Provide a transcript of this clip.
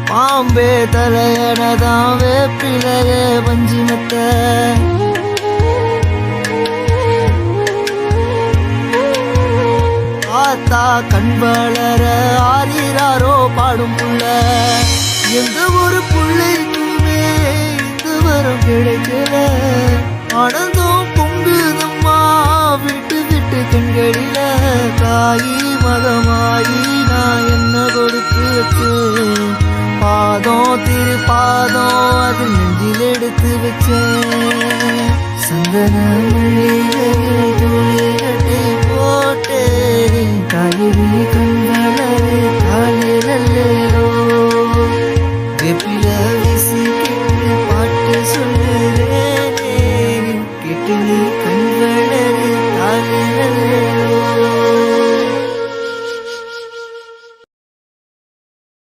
பாம்பே தலையனதான் வேப்பிலைய பஞ்சிமத்த ஆத்தா கண் வளர ஆறிறாரோ பாடும் புள்ள எந்த ஒரு புள்ளைக்குமே இந்த வரம் கிடைக்கல ஆனந்தம் பொங்குதம்மா விட்டு விட்டு கண்களில தாயி மகமாயி நான் என்ன கொடுத்து வச்சேன் பாதம் திருப்பாதம் அது நெஞ்சில் எடுத்து வச்சேன் சந்தன மல்லிகையில் துளி கட்டி போட்டேன் காய்கறி கண்